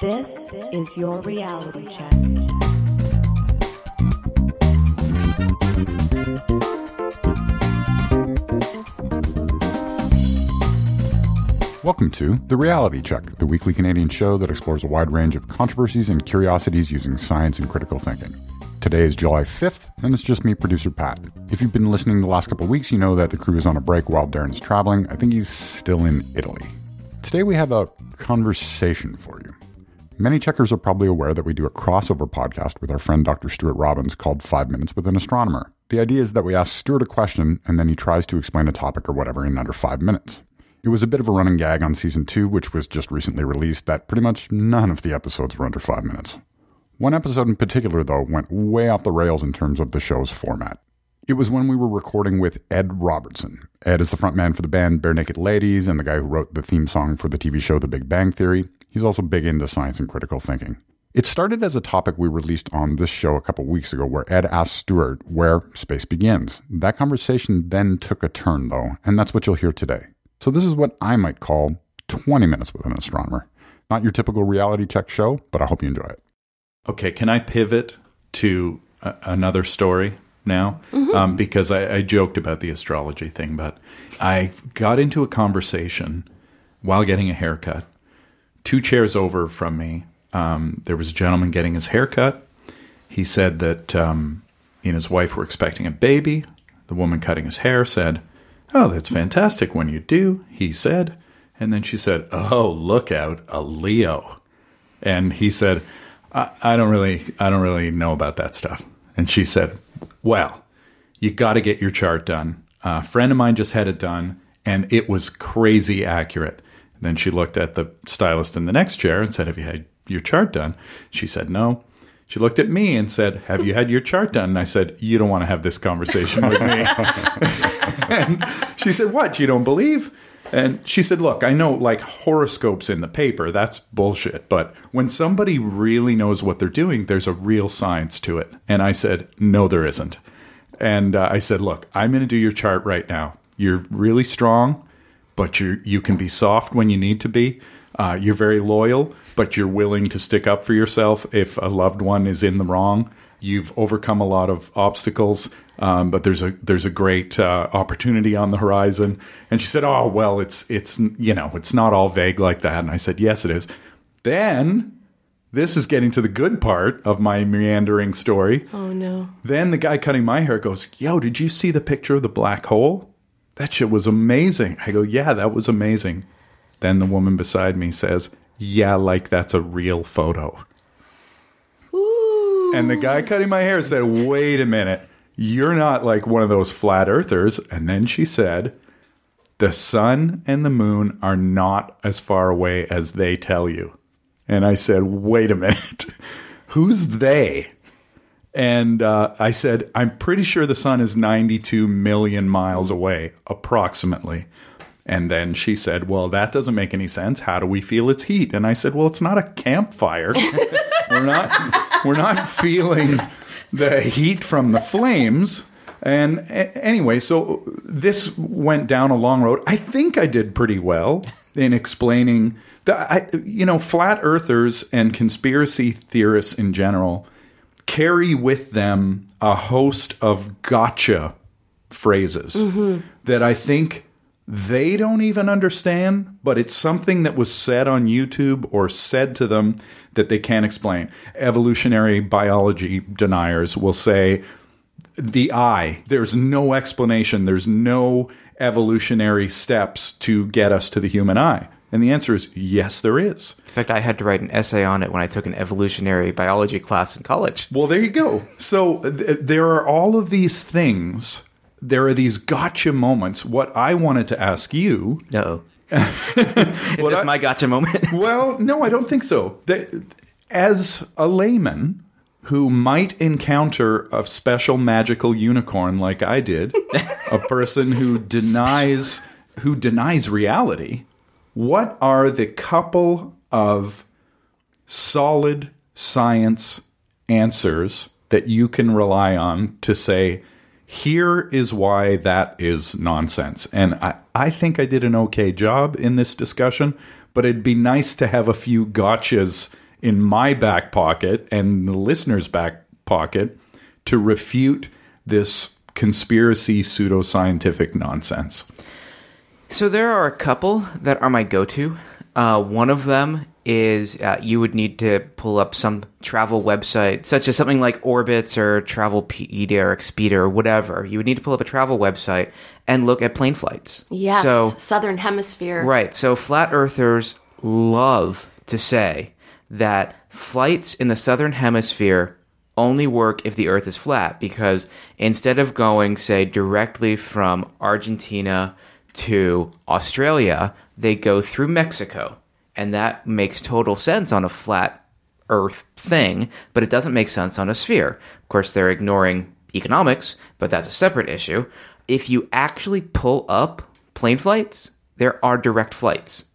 This is your reality check. Welcome to The Reality Check, the weekly Canadian show that explores a wide range of controversies and curiosities using science and critical thinking. Today is July 5th, and it's just me, producer Pat. If you've been listening the last couple of weeks, you know that the crew is on a break while Darren is traveling. I think he's still in Italy. Today we have a conversation for you. Many checkers are probably aware that we do a crossover podcast with our friend Dr. Stuart Robbins called 5 Minutes with an Astronomer. The idea is that we ask Stuart a question, and then he tries to explain a topic or whatever in under 5 minutes. It was a bit of a running gag on Season 2, which was just recently released, that pretty much none of the episodes were under 5 minutes. One episode in particular, though, went way off the rails in terms of the show's format. It was when we were recording with Ed Robertson. Ed is the frontman for the band Barenaked Ladies and the guy who wrote the theme song for the TV show The Big Bang Theory. He's also big into science and critical thinking. It started as a topic we released on this show a couple weeks ago where Ed asked Stuart where space begins. That conversation then took a turn, though, and that's what you'll hear today. So this is what I might call 20 Minutes with an Astronomer. Not your typical reality check show, but I hope you enjoy it. Okay, can I pivot to another story now? Mm-hmm. Because I joked about the astrology thing, but I got into a conversation while getting a haircut. 2 chairs over from me, there was a gentleman getting his haircut. He said that he and his wife were expecting a baby. The woman cutting his hair said, "Oh, that's fantastic when you do," he said. And then she said, "Oh, look out, a Leo." And he said, I don't really know about that stuff. And she said, "Well, you got to get your chart done. A friend of mine just had it done, and it was crazy accurate." And then she looked at the stylist in the next chair and said, "Have you had your chart done?" She said, "No." She looked at me and said, "Have you had your chart done?" And I said, "You don't want to have this conversation with me." And she said, "What? You don't believe?" And she said, "Look, I know like horoscopes in the paper, that's bullshit. But when somebody really knows what they're doing, there's a real science to it." And I said, "No, there isn't." And I said, "Look, I'm going to do your chart right now. You're really strong, but you can be soft when you need to be. You're very loyal, but you're willing to stick up for yourself if a loved one is in the wrong. You've overcome a lot of obstacles, but there's a great opportunity on the horizon." And she said, "Oh, well, it's not all vague like that." And I said, "Yes, it is." Then this is getting to the good part of my meandering story. Oh no! Then the guy cutting my hair goes, "Yo, did you see the picture of the black hole? That shit was amazing." I go, "Yeah, that was amazing." Then the woman beside me says, "Yeah, like that's a real photo." Ooh. And the guy cutting my hair said, "Wait a minute, you're not like one of those flat earthers." And then she said, "The sun and the moon are not as far away as they tell you." And I said, "Wait a minute, who's they?" And I said, "I'm pretty sure the sun is 92 million miles away, approximately." And then she said, "Well, that doesn't make any sense. How do we feel its heat?" And I said, "Well, it's not a campfire. We're not feeling the heat from the flames." And anyway, so this went down a long road. I think I did pretty well in explaining that, flat earthers and conspiracy theorists in general carry with them a host of gotcha phrases that I think they don't even understand, but it's something that was said on YouTube or said to them that they can't explain. Evolutionary biology deniers will say, the eye, there's no explanation, there's no evolutionary steps to get us to the human eye. And the answer is, yes, there is. In fact, I had to write an essay on it when I took an evolutionary biology class in college. Well, there you go. So there are all of these things. There are these gotcha moments. What I wanted to ask you... Uh-oh. Is this my gotcha moment? Well, no, I don't think so. As a layman who might encounter a special magical unicorn like I did, a person who denies reality, what are the couple of solid science answers that you can rely on to say, here is why that is nonsense. And I think I did an okay job in this discussion, but it'd be nice to have a few gotchas in my back pocket and the listener's back pocket to refute this conspiracy pseudoscientific nonsense. So there are a couple that are my go-to. One of them is you would need to pull up some travel website, such as something like Orbitz or Travelpedia or Expedia or whatever. You would need to pull up a travel website and look at plane flights. Yes, so, Southern Hemisphere. Right. So flat earthers love to say that flights in the Southern Hemisphere only work if the Earth is flat, because instead of going, say, directly from Argentina to Australia, they go through Mexico. And that makes total sense on a flat Earth thing, but it doesn't make sense on a sphere. Of course, they're ignoring economics, but that's a separate issue. If you actually pull up plane flights, there are direct flights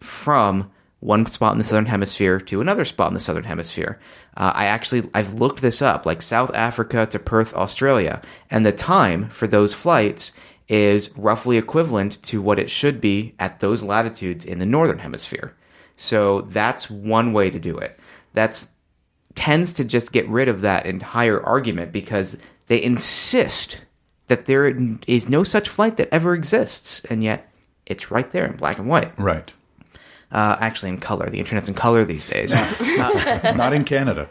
from one spot in the Southern Hemisphere to another spot in the Southern Hemisphere. I've looked this up, like South Africa to Perth, Australia, and the time for those flights is roughly equivalent to what it should be at those latitudes in the Northern Hemisphere. So that's one way to do it. That tends to just get rid of that entire argument, because they insist that there is no such flight that ever exists, and yet it's right there in black and white. Right. Actually in color. The internet's in color these days. Not in Canada.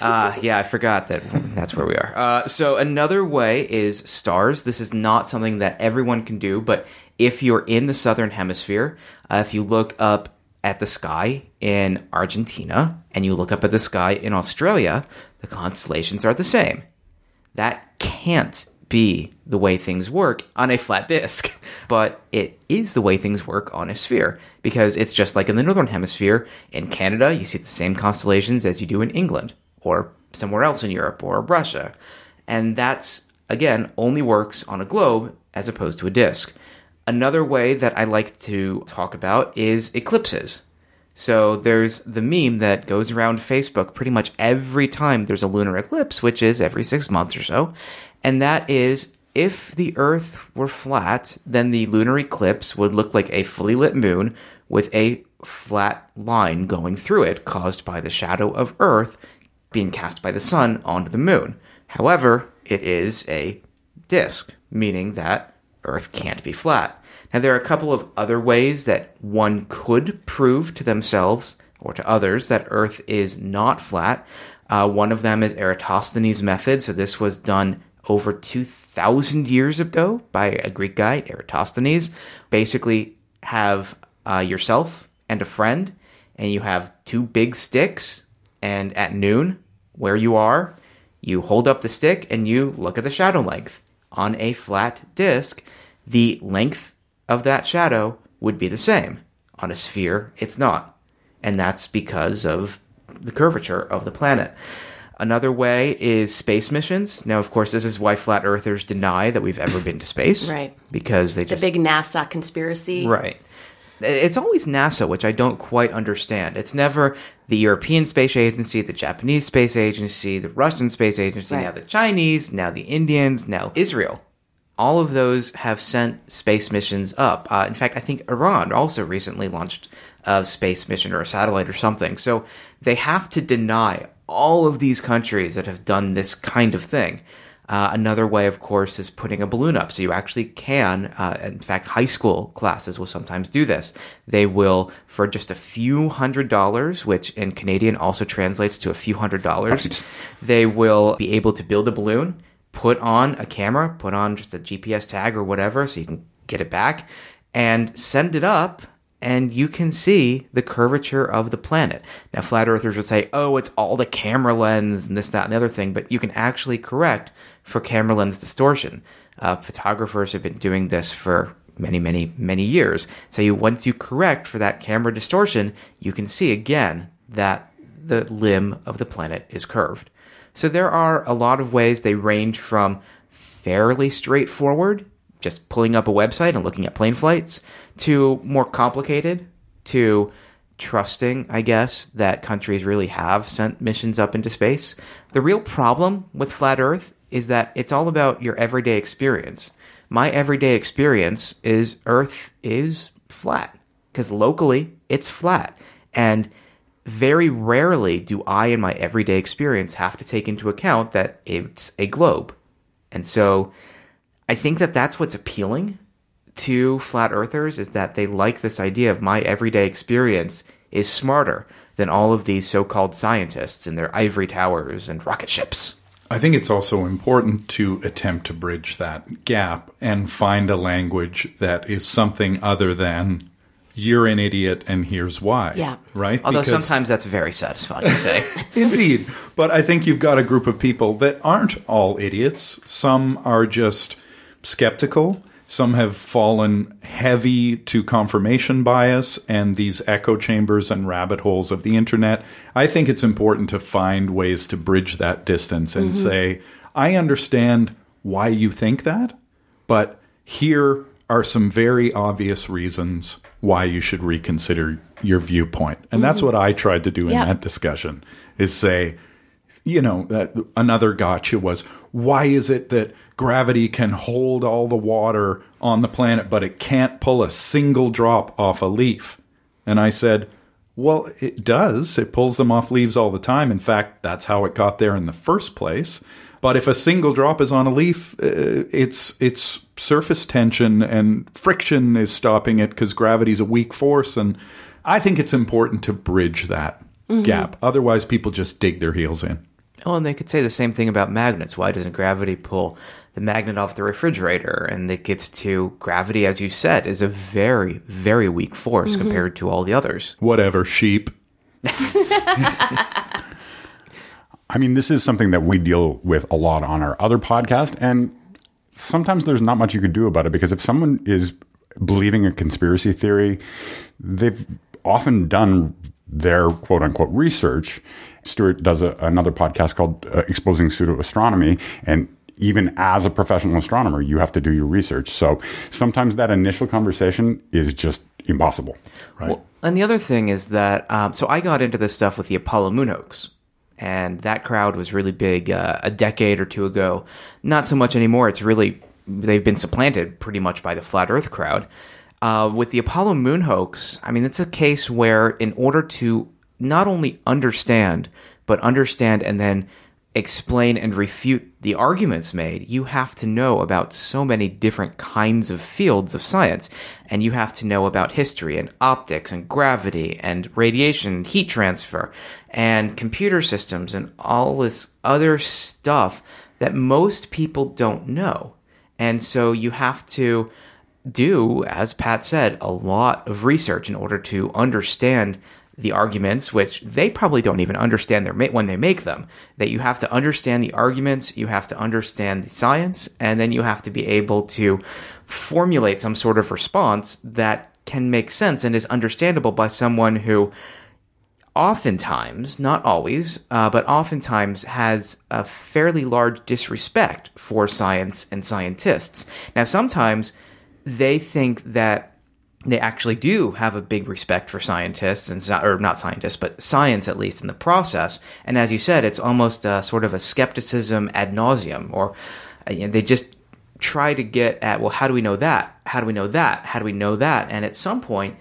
Yeah, I forgot that's where we are. So another way is stars. This is not something that everyone can do, but if you're in the Southern Hemisphere, if you look up at the sky in Argentina and you look up at the sky in Australia, the constellations are the same. That can't be the way things work on a flat disk, but it is the way things work on a sphere, because it's just like in the Northern Hemisphere. In Canada, you see the same constellations as you do in England or somewhere else in Europe or Russia. And that's, again, only works on a globe as opposed to a disk. Another way that I like to talk about is eclipses. So there's the meme that goes around Facebook pretty much every time there's a lunar eclipse, which is every 6 months or so. And that is, if the Earth were flat, then the lunar eclipse would look like a fully lit moon with a flat line going through it, caused by the shadow of Earth being cast by the sun onto the moon. However, it is a disk, meaning that Earth can't be flat. Now, there are a couple of other ways that one could prove to themselves or to others that Earth is not flat. One of them is Eratosthenes' method. So this was done over 2,000 years ago by a Greek guy, Eratosthenes. Basically, have yourself and a friend, and you have two big sticks, and at noon, where you are, you hold up the stick and you look at the shadow length. On a flat disk, the length of that shadow would be the same. On a sphere, it's not. And that's because of the curvature of the planet. Another way is space missions. Now, of course, this is why flat earthers deny that we've ever been to space. Right. Because they just... The big NASA conspiracy. Right. It's always NASA, which I don't quite understand. It's never the European Space Agency, the Japanese Space Agency, the Russian Space Agency, now the Chinese, now the Indians, now Israel. All of those have sent space missions up. In fact, I think Iran also recently launched a space mission or a satellite or something. So they have to deny all of these countries that have done this kind of thing. Another way, of course, is putting a balloon up. So you actually can, in fact, high school classes will sometimes do this. They will, for just a few $100s, which in Canadian also translates to a few $100s, right, they will be able to build a balloon, put on a camera, put on just a GPS tag or whatever so you can get it back, and send it up, and you can see the curvature of the planet. Now, flat earthers would say, oh, it's all the camera lens and this, that, and the other thing, but you can actually correct for camera lens distortion. Photographers have been doing this for many, many, many years. So once you correct for that camera distortion, you can see again that the limb of the planet is curved. So there are a lot of ways. They range from fairly straightforward, just pulling up a website and looking at plane flights, to more complicated, to trusting, I guess, that countries really have sent missions up into space. The real problem with flat Earth is that it's all about your everyday experience. My everyday experience is Earth is flat, because locally it's flat. And very rarely do I, in my everyday experience, have to take into account that it's a globe. And so I think that that's what's appealing to flat earthers, is that they like this idea of my everyday experience is smarter than all of these so-called scientists in their ivory towers and rocket ships. I think it's also important to attempt to bridge that gap and find a language that is something other than you're an idiot and here's why. Yeah. Right? Although sometimes that's very satisfying to say. Indeed. But I think you've got a group of people that aren't all idiots. Some are just skeptical. Some have fallen heavy to confirmation bias and these echo chambers and rabbit holes of the internet. I think it's important to find ways to bridge that distance and say, I understand why you think that, but here are some very obvious reasons why you should reconsider your viewpoint. And that's what I tried to do in that discussion, is say, that another gotcha was, why is it that gravity can hold all the water on the planet, but it can't pull a single drop off a leaf? And I said, well, it does. It pulls them off leaves all the time. In fact, that's how it got there in the first place. But if a single drop is on a leaf, it's surface tension and friction is stopping it because gravity is a weak force. And I think it's important to bridge that gap. Otherwise, people just dig their heels in. Oh, and they could say the same thing about magnets. Why doesn't gravity pull the magnet off the refrigerator? And it gets to gravity, as you said, is a very, very weak force compared to all the others. Whatever, sheep. I mean, this is something that we deal with a lot on our other podcast, and sometimes there's not much you could do about it, because if someone is believing a conspiracy theory, they've often done their quote-unquote research. Stuart does another podcast called Exposing Pseudo-Astronomy, and even as a professional astronomer, you have to do your research. So sometimes that initial conversation is just impossible. Right. Well, and the other thing is that, so I got into this stuff with the Apollo moon hoax. And that crowd was really big a decade or two ago. Not so much anymore. They've been supplanted pretty much by the flat earth crowd. With the Apollo moon hoax, I mean, it's a case where in order to not only understand, but understand and then explain and refute the arguments made, you have to know about so many different kinds of fields of science. And you have to know about history and optics and gravity and radiation and heat transfer and computer systems and all this other stuff that most people don't know. And so you have to do, as Pat said, a lot of research in order to understand the arguments, which they probably don't even understand when they make them. That you have to understand the arguments, you have to understand the science, and then you have to be able to formulate some sort of response that can make sense and is understandable by someone who oftentimes, not always, but oftentimes has a fairly large disrespect for science and scientists. Now, sometimes they think that they actually do have a big respect for scientists, or not scientists, but science at least in the process. And as you said, it's almost sort of a skepticism ad nauseum, or they just try to get at, well, how do we know that? How do we know that? How do we know that? And at some point,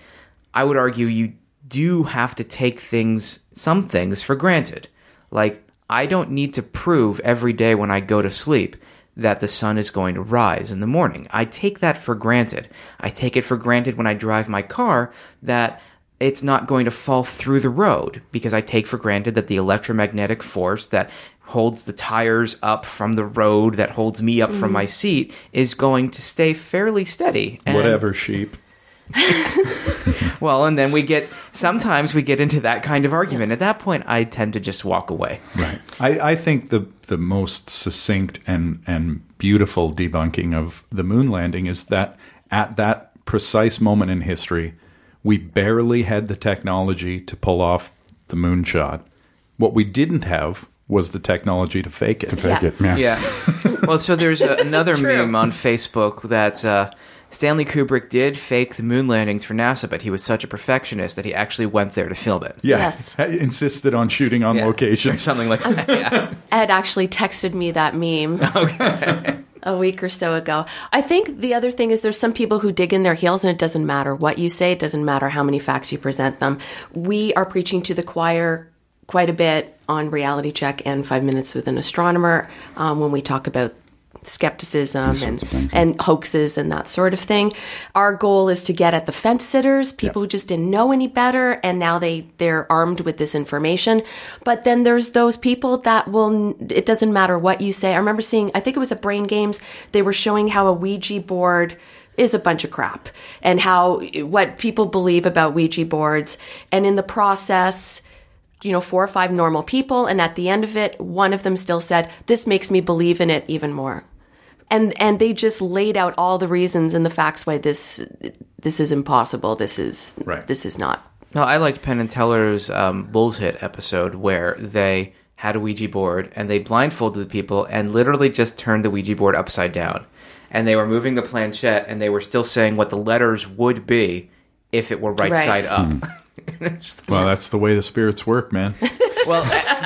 I would argue you do have to take some things for granted. Like, I don't need to prove every day when I go to sleep that the sun is going to rise in the morning. I take that for granted. I take it for granted when I drive my car that it's not going to fall through the road, because I take for granted that the electromagnetic force that holds the tires up from the road, that holds me up from my seat, is going to stay fairly steady. And Whatever, sheep. Well, and then sometimes we get into that kind of argument. At that point, I tend to just walk away. Right. I think the most succinct and beautiful debunking of the moon landing is that at that precise moment in history, we barely had the technology to pull off the moonshot. What we didn't have was the technology to fake it. Yeah. Yeah. Well, so there's another meme on Facebook that Stanley Kubrick did fake the moon landings for NASA, but he was such a perfectionist that he actually went there to film it. Yeah, Yes. insisted on shooting on location. Or something like that. Yeah. Ed actually texted me that meme a week or so ago. I think the other thing is there's some people who dig in their heels, and it doesn't matter what you say. It doesn't matter how many facts you present them. We are preaching to the choir quite a bit on Reality Check and 5 Minutes with an Astronomer when we talk about skepticism and hoaxes and that sort of thing. Our goal is to get at the fence sitters, people who just didn't know any better, and now they're armed with this information. But then there's those people that it doesn't matter what you say. I remember seeing, I think it was at Brain Games, they were showing how a Ouija board is a bunch of crap and what people believe about Ouija boards. And in the process, 4 or 5 normal people, and at the end of it, one of them still said, "This makes me believe in it even more." And they just laid out all the reasons and the facts why this is impossible. This is not. No, I liked Penn and Teller's Bullshit episode where they had a Ouija board and they blindfolded the people and literally just turned the Ouija board upside down. And they were moving the planchette and they were still saying what the letters would be if it were right side up. Well, that's the way the spirits work, man. Well,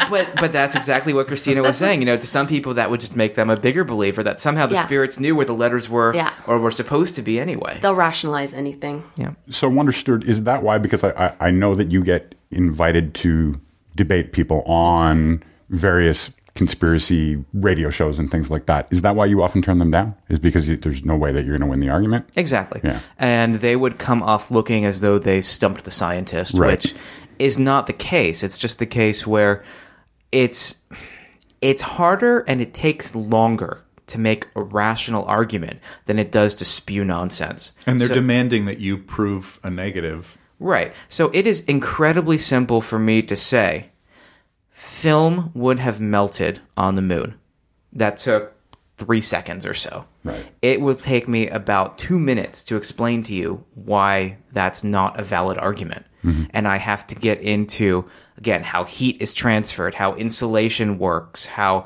but that's exactly what Christina was saying. To some people that would just make them a bigger believer that somehow the spirits knew where the letters were or were supposed to be anyway. They'll rationalize anything. Yeah. So, Wonder Stuart, is that why? Because I know that you get invited to debate people on various conspiracy radio shows and things like that. Is that why you often turn them down? Is because there's no way that you're going to win the argument? Exactly. Yeah. And they would come off looking as though they stumped the scientist, which is not the case. It's just the case where it's harder and it takes longer to make a rational argument than it does to spew nonsense. And they're demanding that you prove a negative. Right. So it is incredibly simple for me to say, film would have melted on the moon. That took 3 seconds or so. Right. It will take me about 2 minutes to explain to you why that's not a valid argument. Mm-hmm. And I have to get into, again, how heat is transferred, how insulation works, how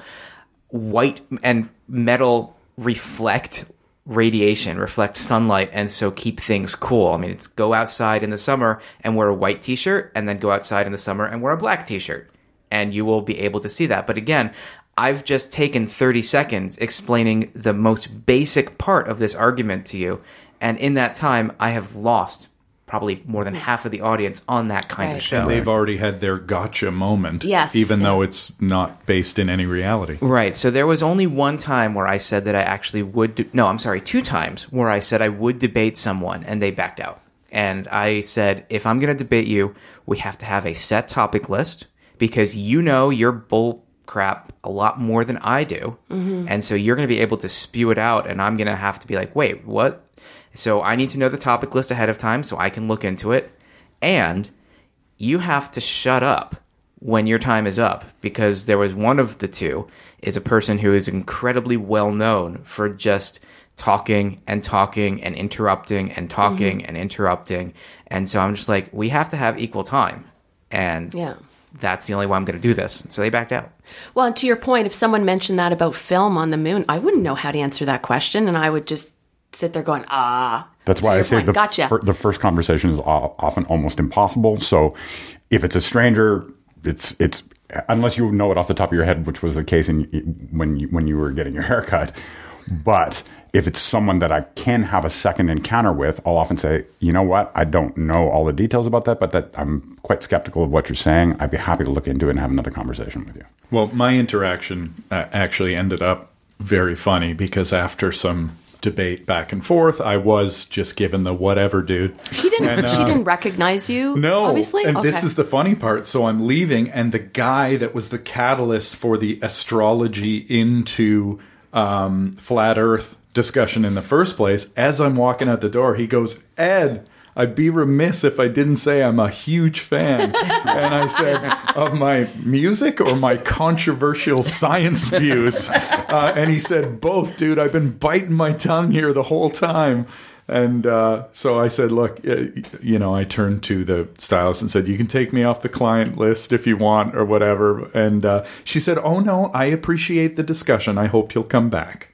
white and metal reflect radiation, reflect sunlight, and so keep things cool. I mean, it's go outside in the summer and wear a white t-shirt, and then go outside in the summer and wear a black t-shirt. And you will be able to see that. But again, I've just taken 30 seconds explaining the most basic part of this argument to you. And in that time, I have lost probably more than half of the audience on that kind of show. And they've already had their gotcha moment. Yes. Even though it's not based in any reality. Right. So there was only one time where I said that I actually would... 2 times where I said I would debate someone and they backed out. And I said, if I'm going to debate you, we have to have a set topic list. Because your bull crap a lot more than I do. Mm-hmm. And so you're going to be able to spew it out, and I'm going to have to be like, wait, what? So I need to know the topic list ahead of time so I can look into it. And you have to shut up when your time is up, because there was one of the two is a person who is incredibly well known for just talking and talking and interrupting and talking and interrupting. And so I'm just like, we have to have equal time. And that's the only way I'm going to do this. So they backed out. Well, and to your point, if someone mentioned that about film on the moon, I wouldn't know how to answer that question. And I would just sit there going, That's why I say the first conversation is often almost impossible. So if it's a stranger, it's unless you know it off the top of your head, which was the case when you were getting your haircut. But if it's someone that I can have a second encounter with, I'll often say, you know what, I don't know all the details about that, but that I'm quite skeptical of what you're saying. I'd be happy to look into it and have another conversation with you. Well, my interaction actually ended up very funny because after some debate back and forth, I was just given the whatever, dude. She didn't recognize you. No, obviously. And this is the funny part. So I'm leaving, and the guy that was the catalyst for the astrology into flat Earth discussion in the first place, as I'm walking out the door, he goes, "Ed, I'd be remiss if I didn't say I'm a huge fan." And I said, "Of my music or my controversial science views?" And he said, "Both, dude. I've been biting my tongue here the whole time." And so I said, "Look, I turned to the stylist and said, you can take me off the client list if you want or whatever." And she said, "Oh, no, I appreciate the discussion. I hope you'll come back."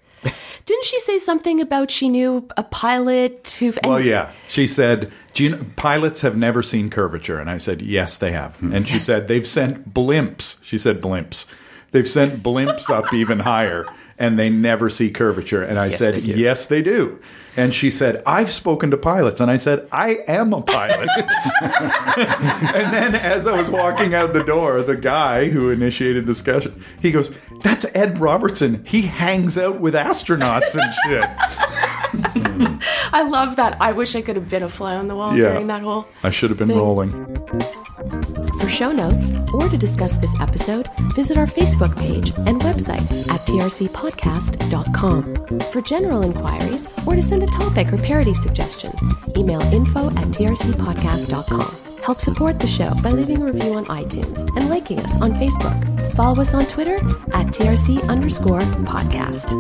Didn't she say something about she knew a pilot who... Well, yeah. She said, "Do you know, pilots have never seen curvature?" And I said, "Yes, they have." And she said, "They've sent blimps." She said blimps. "They've sent blimps up even higher, and they never see curvature." And I said, "Yes, they do." And she said, "I've spoken to pilots." And I said, "I am a pilot." And then as I was walking out the door, the guy who initiated the discussion, he goes, "That's Ed Robertson. He hangs out with astronauts and shit." I love that. I wish I could have been a fly on the wall during that whole I should have been thing. rolling. For show notes or to discuss this episode, visit our Facebook page and website at trcpodcast.com. For general inquiries or to send a topic or parody suggestion, email info@trcpodcast.com. Help support the show by leaving a review on iTunes and liking us on Facebook. Follow us on Twitter @TRC_podcast.